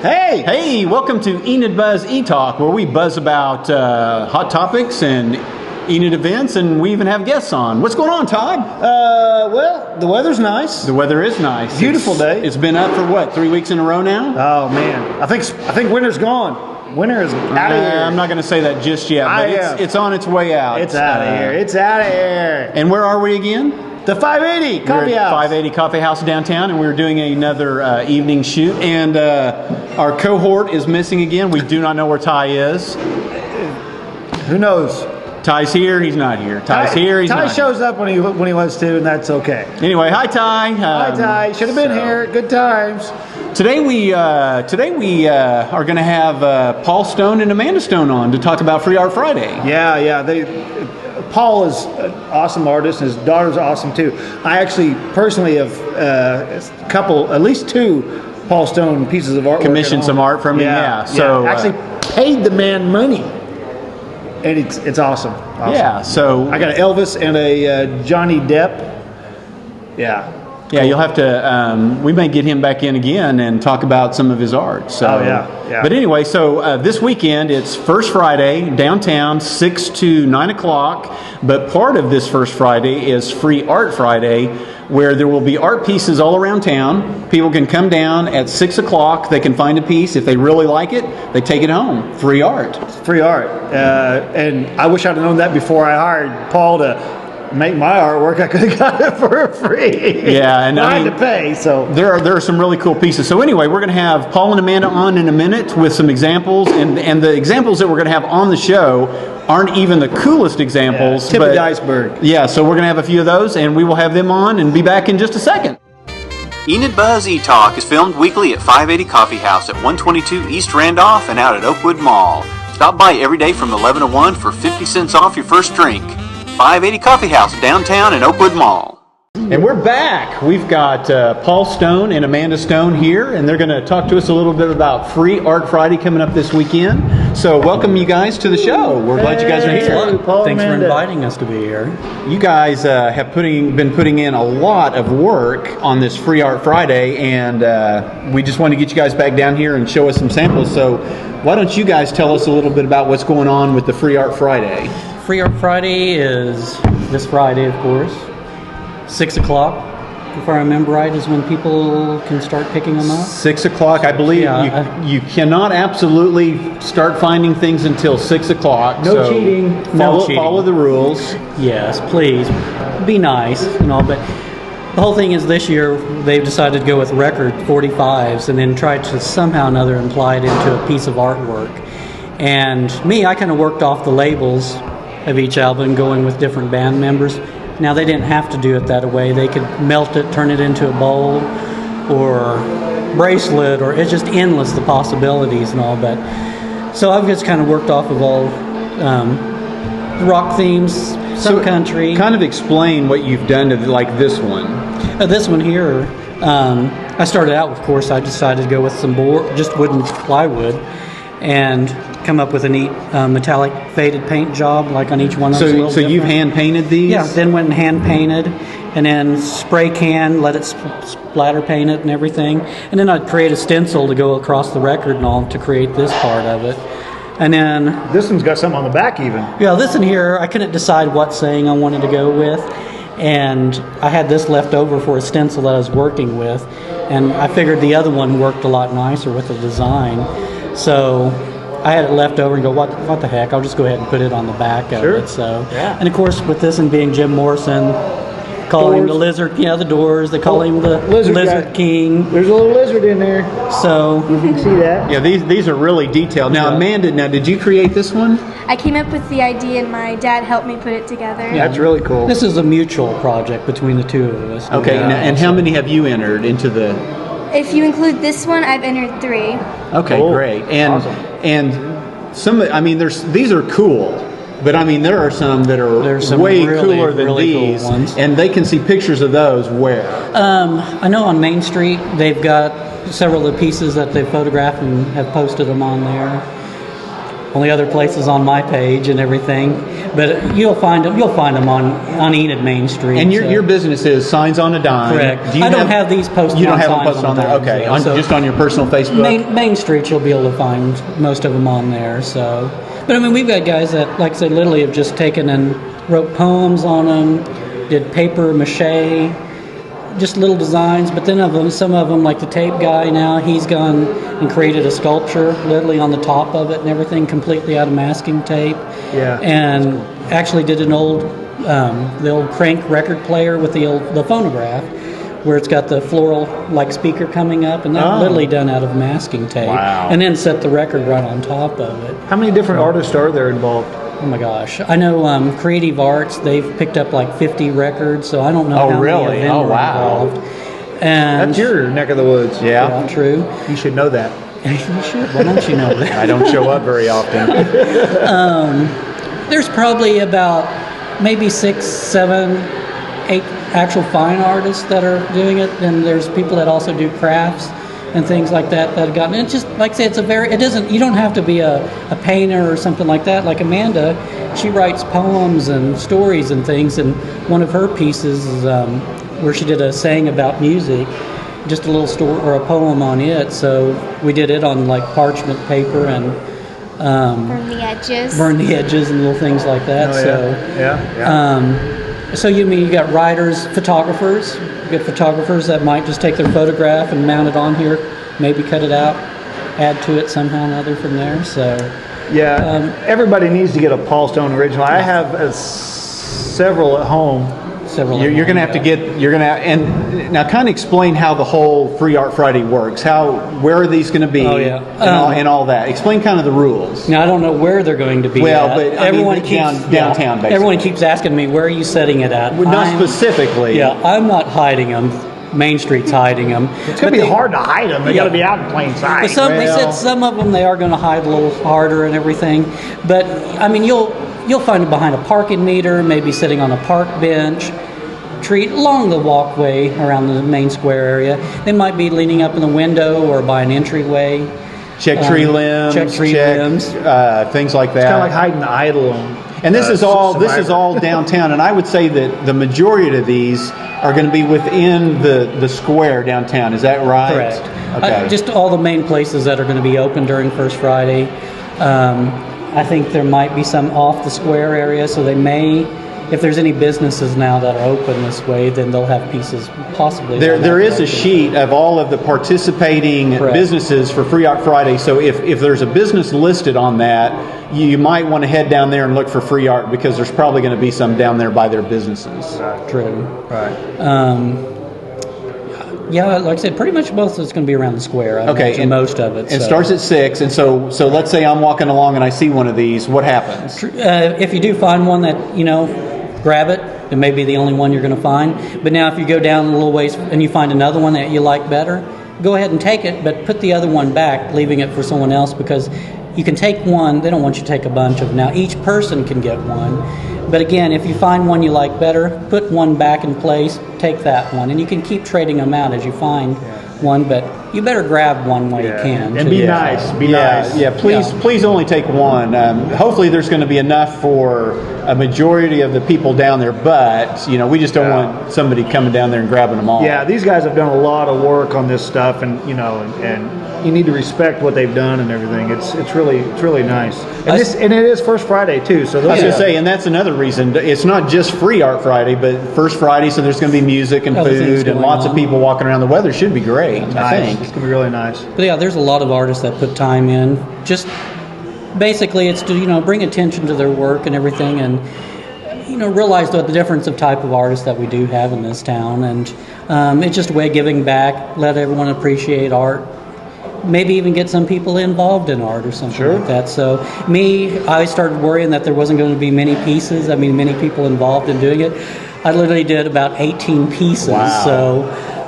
Hey, welcome to Enid Buzz E-Talk, where we buzz about hot topics and Enid events, and we even have guests on. What's going on, Todd? Well, the weather's nice. The weather is nice. Beautiful day. It's been up for what, 3 weeks in a row now? Oh man, I think winter's gone. Winter is out of here. I'm not going to say that just yet, but it's on its way out. It's out of here. It's out of here. And where are we again? The 580 Coffee House. 580 Coffee House downtown, and we're doing another evening shoot. And our cohort is missing again. We do not know where Ty is. Who knows? Ty's here. He's not here. Ty's here. He's not here. Ty shows up when he wants to, and that's okay. Anyway, hi Ty. Hi Ty. Should have been here. Good times. Today we are going to have Paul Stone and Amanda Stone on to talk about Free Art Friday. Yeah. Paul is an awesome artist, and his daughter's awesome too. I actually personally have at least two Paul Stone pieces of artwork. Commissioned some art from him. Yeah. So actually paid the man money, and it's awesome. Yeah. So I got an Elvis and a Johnny Depp. Yeah. Yeah, you'll have to. We may get him back in again and talk about some of his art. So, yeah. But anyway, so this weekend it's First Friday downtown, 6 to 9 o'clock. But part of this First Friday is Free Art Friday, where there will be art pieces all around town. People can come down at 6 o'clock. They can find a piece. If they really like it, they take it home. Free art. Free art. And I wish I'd have known that before I hired Paul to make my artwork. I could have got it for free. Yeah, and I had to pay. So there are some really cool pieces. So anyway, we're going to have Paul and Amanda on in a minute with some examples, and the examples that we're going to have on the show aren't even the coolest examples. Tip of the iceberg. Yeah, so we're going to have a few of those, and we will have them on and be back in just a second. Enid Buzz E-Talk is filmed weekly at 580 Coffee House at 122 East Randolph and out at Oakwood Mall. Stop by every day from 11 to 1 for 50 cents off your first drink. 580 Coffee House downtown in Oakwood Mall. And we're back. We've got Paul Stone and Amanda Stone here, and they're going to talk to us a little bit about Free Art Friday coming up this weekend. So welcome you guys to the show. We're glad you guys are here. Thanks for inviting us to be here. You guys have been putting in a lot of work on this Free Art Friday, and we just want to get you guys back down here and show us some samples. So why don't you guys tell us a little bit about what's going on with the Free Art Friday? Free Art Friday is this Friday, of course. 6 o'clock, if I remember right, is when people can start picking them up. 6 o'clock, I believe. Yeah, you cannot absolutely start finding things until 6 o'clock. No cheating. Follow the rules. Yes, please. Be nice and all, but the whole thing is this year they've decided to go with record 45s and then try to somehow or another imply it into a piece of artwork. And I kind of worked off the labels of each album going with different band members. Now they didn't have to do it that way. They could melt it, turn it into a bowl or bracelet, or it's just endless the possibilities and all. But so I've just kind of worked off of all rock themes, some country. Kind of explain what you've done to like this one. This one here, I started out, of course, I decided to go with some just wooden plywood and come up with a neat metallic faded paint job like on each one of them. So you've hand painted these? Yeah, then went and hand painted and then spray can, let it splatter paint it and everything. And then I'd create a stencil to go across the record and all to create this part of it. And then this one's got something on the back even. Yeah, this one here, I couldn't decide what saying I wanted to go with. And I had this left over for a stencil that I was working with. And I figured the other one worked a lot nicer with the design. So I had it left over and go, what the heck, I'll just go ahead and put it on the back of it. So, yeah. And of course, with this one being Jim Morrison, call him the lizard, the Doors, they call him the Lizard King. There's a little lizard in there. So you can see that. Yeah, these are really detailed. Now, Amanda, did you create this one? I came up with the idea and my dad helped me put it together. Yeah, that's really cool. This is a mutual project between the two of us. Okay, and how many have you entered into the... If you include this one, I've entered 3. Okay, cool. Great. And awesome. And some, I mean, these are cool, but I mean there are some that are way really, cooler than really these, cool ones. And they can see pictures of those where? I know on Main Street they've got several of the pieces that they've photographed and have posted them on there. Only other places on my page and everything. But you'll find them on Enid Main Street. And your business is Signs on a Dime. Correct. I don't have these posted. You don't on have them Signs posted on there. Dimes, Okay, yeah. just on your personal Facebook. Main Street, you'll be able to find most of them on there. So, but I mean, we've got guys that, like I said, literally have just taken and wrote poems on them, did paper mache, just little designs. But then some of them, like the tape guy now, he's gone and created a sculpture literally on the top of it and everything, completely out of masking tape. Yeah. And actually did an old, the old crank record player with the phonograph, where it's got the floral like speaker coming up, and that's literally done out of masking tape. Wow. And then set the record right on top of it. How many different artists are there involved? Oh my gosh! I know Creative Arts. They've picked up like 50 records, so I don't know how really? many of them Oh, are wow. involved. And That's your neck of the woods. yeah, true. You should know that. You should. Why don't you know that? I don't show up very often. There's probably about maybe 6, 7, 8 actual fine artists that are doing it, and there's people that also do crafts and things like that have gotten it. Just like I say, you don't have to be a painter or something like that. Like Amanda, she writes poems and stories and things, and one of her pieces is where she did a saying about music, just a little story or a poem on it. So we did it on like parchment paper and Burn the edges. And little things like that. So you got writers, photographers. You got photographers that might just take their photograph and mount it on here, maybe cut it out, add to it somehow or another from there. So everybody needs to get a Paul Stone original. I have several at home. You're going to have to get. And now kind of explain how the whole Free Art Friday works. Where are these going to be? Oh yeah, and all that. Explain kind of the rules. Now I don't know where they're going to be. Well, at. but everyone keeps downtown. Basically, everyone keeps asking me, where are you setting it at? Well, not specifically. Yeah, I'm not hiding them. Main Street's hiding them. It's going to be hard to hide them. They got to be out in plain sight. But they said some of them they are going to hide a little harder and everything. But I mean, you'll find them behind a parking meter, maybe sitting on a park bench. Tree along the walkway around the main square area. They might be leaning up in the window or by an entryway. Check tree limbs. Things like that. It's kind of like hiding the idol on. And this is all downtown. And I would say that the majority of these are going to be within the square downtown. Is that right? Correct. Okay. Just all the main places that are going to be open during First Friday. I think there might be some off the square area, so they may. If there's any businesses now that are open this way, then they'll have pieces possibly. There is a sheet of all of the participating businesses for Free Art Friday. So if there's a business listed on that, you might want to head down there and look for free art because there's probably going to be some down there by their businesses. Right. True. Right. Yeah, like I said, pretty much most of it's going to be around the square. And most of it. It starts at 6, and so let's say I'm walking along and I see one of these. What happens? If you do find one that grab it. It may be the only one you're going to find. But now if you go down a little ways and you find another one that you like better, go ahead and take it, but put the other one back, leaving it for someone else, because you can take one. They don't want you to take a bunch of them. Now each person can get one. But again, if you find one you like better, put one back in place, take that one. And you can keep trading them out as you find one, but you better grab one while you can. And be nice. Be nice. Yeah, please only take one. Hopefully there's going to be enough for a majority of the people down there, but we just don't want somebody coming down there and grabbing them all. Yeah, these guys have done a lot of work on this stuff, and you need to respect what they've done and everything. It's really nice. And it is First Friday too. So I was going to say, and that's another reason. It's not just Free Art Friday, but First Friday, so there's going to be music and food and lots of people walking around. The weather should be great. I think it's going to be really nice. But yeah, there's a lot of artists that put time in. Just basically, it's to bring attention to their work and everything, and realize the difference of type of artists that we do have in this town, and it's just a way of giving back. Let everyone appreciate art. Maybe even get some people involved in art or something like that. So I started worrying that there wasn't going to be many pieces. Many people involved in doing it. I literally did about 18 pieces. Wow. So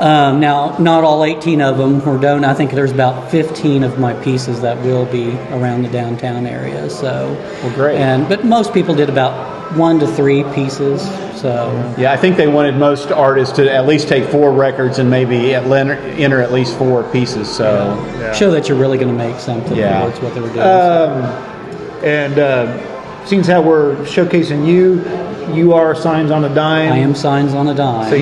now, not all 18 of them were done. I think there's about 15 of my pieces that will be around the downtown area. So, great. But most people did about 1 to 3 pieces. So yeah, I think they wanted most artists to at least take 4 records and maybe enter at least 4 pieces. So show that you're really going to make something. Yeah, that's what they were doing. seeing how we're showcasing you are Signs on a Dime. I am Signs on a Dime. So,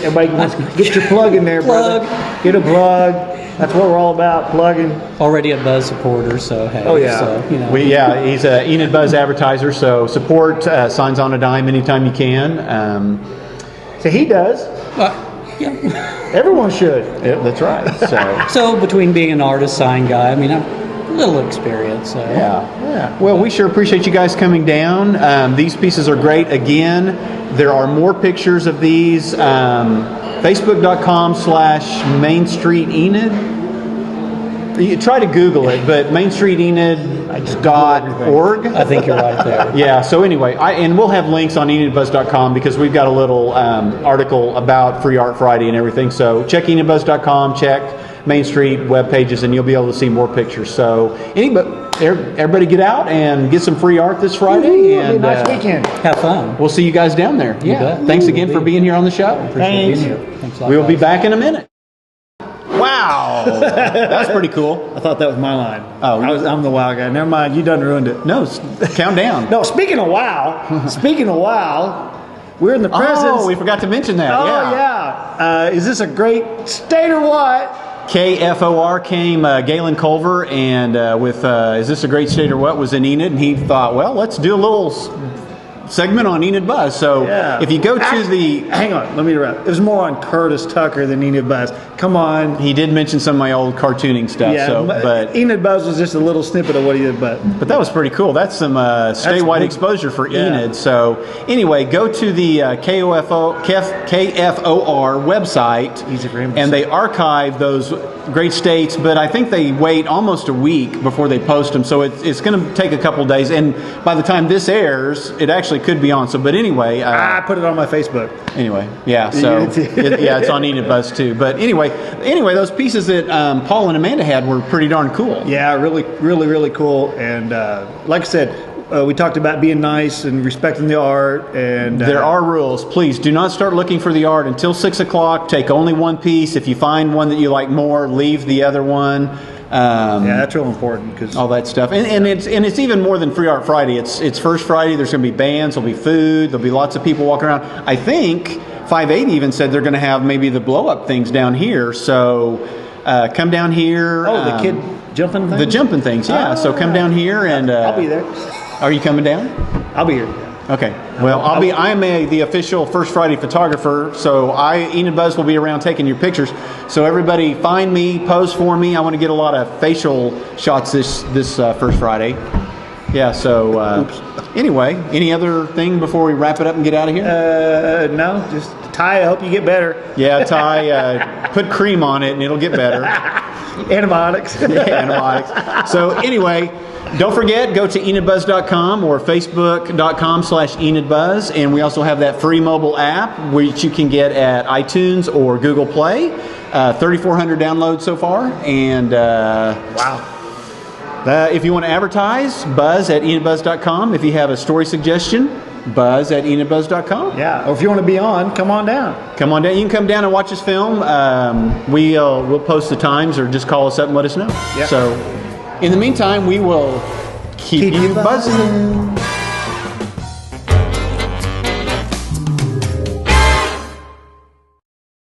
everybody get your plug in there, brother. Get a plug. That's what we're all about, plugging. Already a Buzz supporter, so hey. Oh, yeah. So, he's a Enid Buzz advertiser, so support Signs on a Dime anytime you can. So he does. Yeah. Everyone should. Yeah, that's right. So between being an artist, sign guy, I mean, I'm a little experience. So. Yeah. Well, we sure appreciate you guys coming down. These pieces are great. Again, there are more pictures of these. Facebook.com/Main Street Enid. You try to Google it, but mainstreetenid.org. I think you're right there. Yeah, so anyway, and we'll have links on enidbuzz.com because we've got a little article about Free Art Friday and everything. So check enidbuzz.com, check Main Street web pages, and you'll be able to see more pictures. So everybody get out and get some free art this Friday. It'll be a nice weekend. Have fun. We'll see you guys down there. Yeah. Thanks again for being here on the show. Appreciate being here. Thanks a lot, We'll be guys. back in a minute. Wow, that's pretty cool. I thought that was my line. Oh, I'm the wow guy. Never mind, you done ruined it. No, count down. No, speaking of wow, we're in the presence. Oh, we forgot to mention that. Oh, yeah. Is this a great state or what? KFOR came, Galen Culver, and with Is This a Great State or What was in Enid, and he thought, well, let's do a little segment on Enid Buzz. So if you go to the... Hang on, let me interrupt. It was more on Curtis Tucker than Enid Buzz. Come on. He did mention some of my old cartooning stuff. Yeah, but Enid Buzz was just a little snippet of what he did. But that was pretty cool. That's some statewide exposure for Enid. So anyway, go to the KFOR website, and they archive those great states, but I think they wait almost a week before they post them. So it's going to take a couple days, and by the time this airs, it actually could be on. So, but anyway, I put it on my Facebook. Anyway, yeah. So it's on Enid Buzz too. But anyway, those pieces that Paul and Amanda had were pretty darn cool. Yeah, really, really, really cool. And like I said, we talked about being nice and respecting the art. And there are rules. Please do not start looking for the art until 6 o'clock. Take only one piece. If you find one that you like more, leave the other one. Yeah, that's real important because all that stuff, and it's even more than Free Art Friday. It's First Friday. There's going to be bands. There'll be food. There'll be lots of people walking around. I think 580 even said they're going to have maybe the blow up things down here. So come down here. Oh, the kid jumping things? The jumping things. Yeah. So come down here and I'll be there. Are you coming down? I'll be here. Okay. Well, I'm the official First Friday photographer, so Enid Buzz will be around taking your pictures. So everybody, find me, pose for me. I want to get a lot of facial shots this First Friday. Yeah. So anyway, any other thing before we wrap it up and get out of here? No. Just Ty. I hope you get better. Yeah, Ty. Put cream on it and it'll get better. Antibiotics. Yeah, antibiotics. So anyway. Don't forget, go to enidbuzz.com or facebook.com/enidbuzz, and we also have that free mobile app which you can get at iTunes or Google Play. 3,400 downloads so far, and wow. If you want to advertise, buzz at enidbuzz.com. If you have a story suggestion, buzz at enidbuzz.com. Yeah, or if you want to be on, come on down. Come on down. You can come down and watch us film. We'll post the times or just call us up and let us know. Yeah. So. In the meantime, we will keep you buzzing.